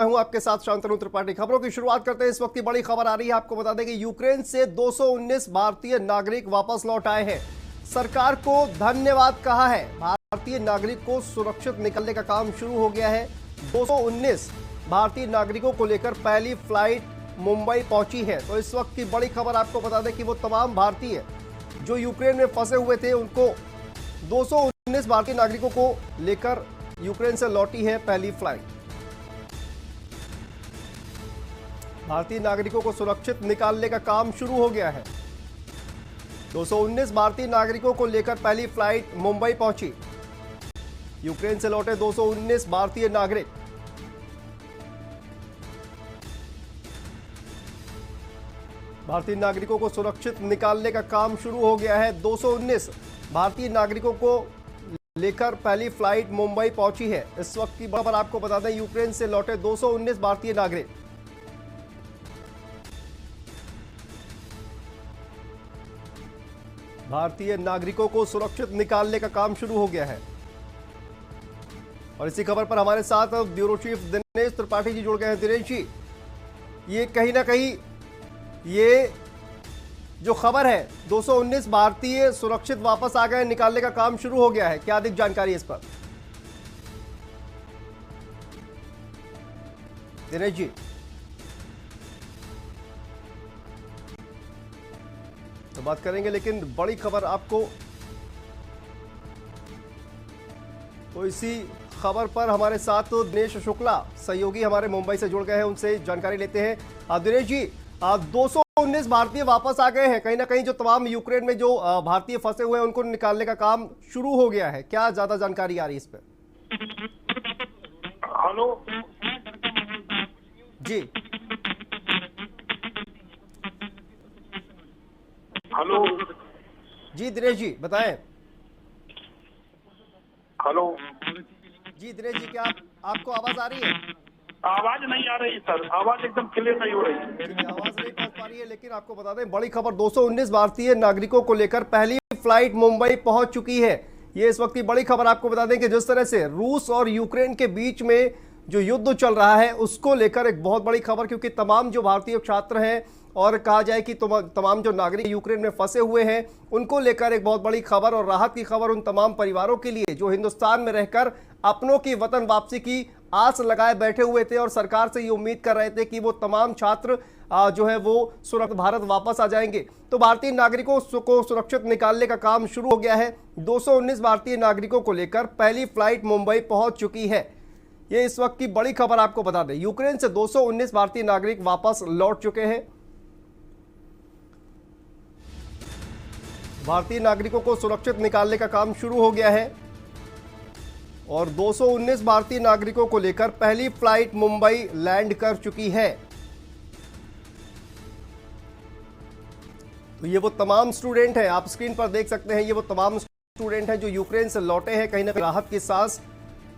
मैं हूं आपके साथ शांतनु त्रिपाठी। खबरों की शुरुआत करते हैं। इस वक्त की बड़ी खबर आ रही है, आपको बता दें कि यूक्रेन से 219 भारतीय नागरिक वापस लौट आए हैं। सरकार को धन्यवाद कहा है। भारतीय नागरिक को सुरक्षित निकलने का काम शुरू हो गया है। 219 भारतीय नागरिकों को लेकर पहली फ्लाइट मुंबई पहुंची है। तो इस वक्त की बड़ी खबर आपको बता दें कि वो तमाम भारतीय जो यूक्रेन में फंसे हुए थे, उनको 219 भारतीय नागरिकों को लेकर यूक्रेन से लौटी है पहली फ्लाइट। भारतीय नागरिकों को सुरक्षित निकालने का काम शुरू हो गया है। 219 भारतीय नागरिकों को लेकर पहली फ्लाइट मुंबई पहुंची। यूक्रेन से लौटे 219 भारतीय नागरिक। भारतीय नागरिकों को सुरक्षित निकालने का काम शुरू हो गया है। 219 भारतीय नागरिकों को लेकर पहली फ्लाइट मुंबई पहुंची है। इस वक्त की खबर आपको बता दें, यूक्रेन से लौटे 219 भारतीय नागरिक। भारतीय नागरिकों को सुरक्षित निकालने का काम शुरू हो गया है। और इसी खबर पर हमारे साथ ब्यूरो चीफ दिनेश त्रिपाठी जी जुड़ गए हैं। दिनेश जी, ये कहीं ना कहीं ये जो खबर है 219 भारतीय सुरक्षित वापस आ गए, निकालने का काम शुरू हो गया है, क्या अधिक जानकारी है इस पर? दिनेश जी, तो बात करेंगे, लेकिन बड़ी खबर आपको, तो इसी खबर पर हमारे साथ दिनेश शुक्ला सहयोगी हमारे मुंबई से जुड़ गए हैं, उनसे जानकारी लेते हैं। दिनेश जी, 219 भारतीय वापस आ गए हैं। कहीं ना कहीं जो तमाम यूक्रेन में जो भारतीय फंसे हुए हैं, उनको निकालने का काम शुरू हो गया है। क्या ज्यादा जानकारी आ रही है इस पर? हेलो जी, हेलो जी दिनेश जी बताएं। हेलो जी दिनेश जी, क्या आपको आवाज आ रही है? आवाज नहीं आ रही सर, आवाज एकदम क्लियर नहीं हो रही। आवाज नहीं पहुंच पा रही है, लेकिन आपको बता दें बड़ी खबर, 219 भारतीय नागरिकों को लेकर पहली फ्लाइट मुंबई पहुंच चुकी है। ये इस वक्त की बड़ी खबर। आपको बता दें कि जिस तरह से रूस और यूक्रेन के बीच में जो युद्ध चल रहा है, उसको लेकर एक बहुत बड़ी खबर, क्योंकि तमाम जो भारतीय छात्र हैं और कहा जाए कि तमाम जो नागरिक यूक्रेन में फंसे हुए हैं, उनको लेकर एक बहुत बड़ी खबर और राहत की खबर उन तमाम परिवारों के लिए जो हिंदुस्तान में रहकर अपनों की वतन वापसी की आस लगाए बैठे हुए थे और सरकार से ये उम्मीद कर रहे थे कि वो तमाम छात्र जो है वो सुरक्षित भारत वापस आ जाएंगे। तो भारतीय नागरिकों को सुरक्षित निकालने का काम शुरू हो गया है। 219 भारतीय नागरिकों को लेकर पहली फ्लाइट मुंबई पहुंच चुकी है। ये इस वक्त की बड़ी खबर आपको बता दें। यूक्रेन से 219 भारतीय नागरिक वापस लौट चुके हैं। भारतीय नागरिकों को सुरक्षित निकालने का काम शुरू हो गया है और 219 भारतीय नागरिकों को लेकर पहली फ्लाइट मुंबई लैंड कर चुकी है। तो ये वो तमाम स्टूडेंट हैं, आप स्क्रीन पर देख सकते हैं, ये वो तमाम स्टूडेंट हैं जो यूक्रेन से लौटे हैं। कहीं ना कहीं राहत की सांस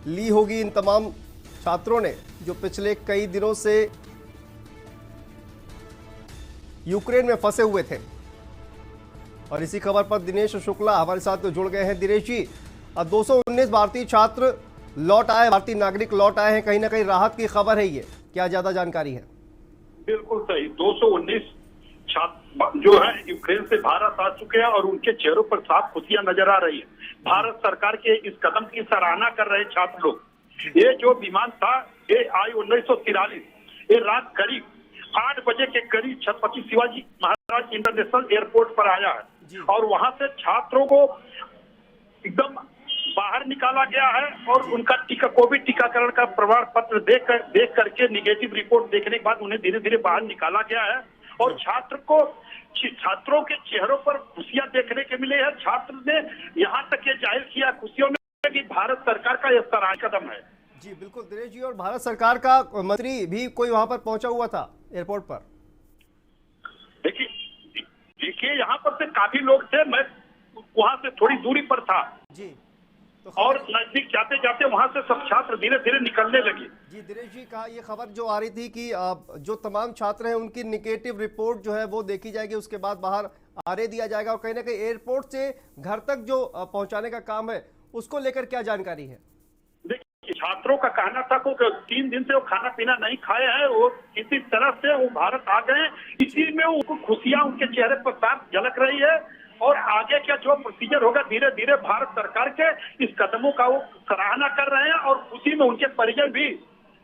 ली होगी इन तमाम छात्रों ने, जो पिछले कई दिनों से यूक्रेन में फंसे हुए थे। और इसी खबर पर दिनेश शुक्ला हमारे साथ जुड़ गए हैं। दिनेश जी, 219 भारतीय छात्र लौट आए, भारतीय नागरिक लौट आए हैं, कहीं ना कहीं राहत की खबर है, ये क्या ज्यादा जानकारी है? बिल्कुल सही, 219 छात्र जो है यूक्रेन से भारत आ चुके हैं और उनके चेहरों पर साफ खुशियां नजर आ रही है। भारत सरकार के इस कदम की सराहना कर रहे छात्र लोग। ये जो विमान था, ये आई 1943, ये रात करीब 8 बजे के करीब छत्रपति शिवाजी महाराज इंटरनेशनल एयरपोर्ट पर आया है और वहां से छात्रों को एकदम बाहर निकाला गया है और उनका कोविड टीकाकरण का प्रमाण पत्र देख करके निगेटिव रिपोर्ट देखने के बाद उन्हें धीरे धीरे बाहर निकाला गया है। और छात्रों के चेहरों पर खुशियां देखने के मिले हैं। छात्र ने यहाँ तक ये जाहिर किया खुशियों में कि भारत सरकार का यह सराहनीय कदम है। जी बिल्कुल दिनेश जी, और भारत सरकार का मंत्री भी कोई वहां पर पहुंचा हुआ था एयरपोर्ट पर? देखिए यहाँ पर से काफी लोग थे, मैं वहां से थोड़ी दूरी पर था जी, तो और नजदीक जाते जाते वहां से सब छात्र धीरे धीरे निकलने लगे। जी दिनेश जी, कहा ये खबर जो आ रही थी कि जो तमाम छात्र हैं उनकी निगेटिव रिपोर्ट जो है वो देखी जाएगी, उसके बाद बाहर आने दिया जाएगा और कहीं ना कहीं एयरपोर्ट से घर तक जो पहुंचाने का काम है उसको लेकर क्या जानकारी है? छात्रों का कहना था कि 3 दिन से वो खाना पीना नहीं खाए हैं, वो किसी तरह से वो भारत आ गए। इसी में उनको खुशियां उनके चेहरे पर साफ झलक रही है। और आगे का जो प्रोसीजर होगा, धीरे धीरे भारत सरकार के इस कदमों का वो सराहना कर रहे हैं। और खुशी में उनके परिजन भी,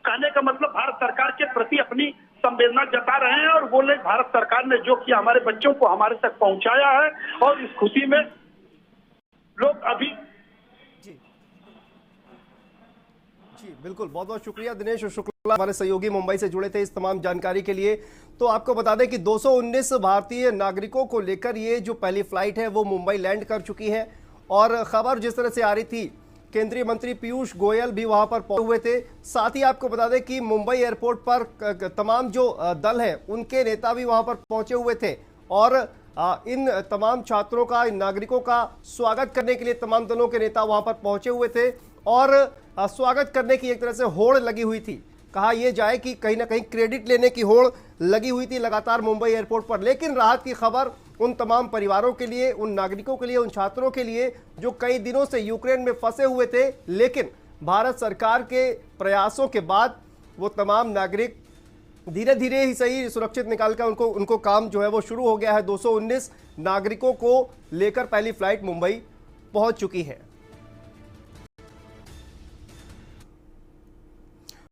कहने का मतलब भारत सरकार के प्रति अपनी संवेदना जता रहे हैं और बोले भारत सरकार ने जो किया हमारे बच्चों को हमारे तक पहुंचाया है। और इस खुशी में लोग अभी जी बिल्कुल, बहुत बहुत शुक्रिया दिनेश शुक्ला, हमारे सहयोगी मुंबई से जुड़े थे इस तमाम जानकारी के लिए। तो आपको बता दें कि 219 भारतीय नागरिकों को लेकर ये जो पहली फ्लाइट है वो मुंबई लैंड कर चुकी है। और खबर जिस तरह से आ रही थी, केंद्रीय मंत्री पीयूष गोयल भी वहां पर पहुंचे हुए थे। साथ ही आपको बता दें कि मुंबई एयरपोर्ट पर तमाम जो दल है उनके नेता भी वहां पर पहुंचे हुए थे। और इन तमाम छात्रों का, इन नागरिकों का स्वागत करने के लिए तमाम दलों के नेता वहां पर पहुंचे हुए थे। और स्वागत करने की एक तरह से होड़ लगी हुई थी। कहा यह जाए कि कहीं ना कहीं क्रेडिट लेने की होड़ लगी हुई थी लगातार मुंबई एयरपोर्ट पर। लेकिन राहत की खबर उन तमाम परिवारों के लिए, उन नागरिकों के लिए, उन छात्रों के लिए जो कई दिनों से यूक्रेन में फंसे हुए थे। लेकिन भारत सरकार के प्रयासों के बाद वो तमाम नागरिक धीरे धीरे ही सही सुरक्षित निकालकर उनको काम जो है वो शुरू हो गया है। 219 नागरिकों को लेकर पहली फ्लाइट मुंबई पहुंच चुकी है।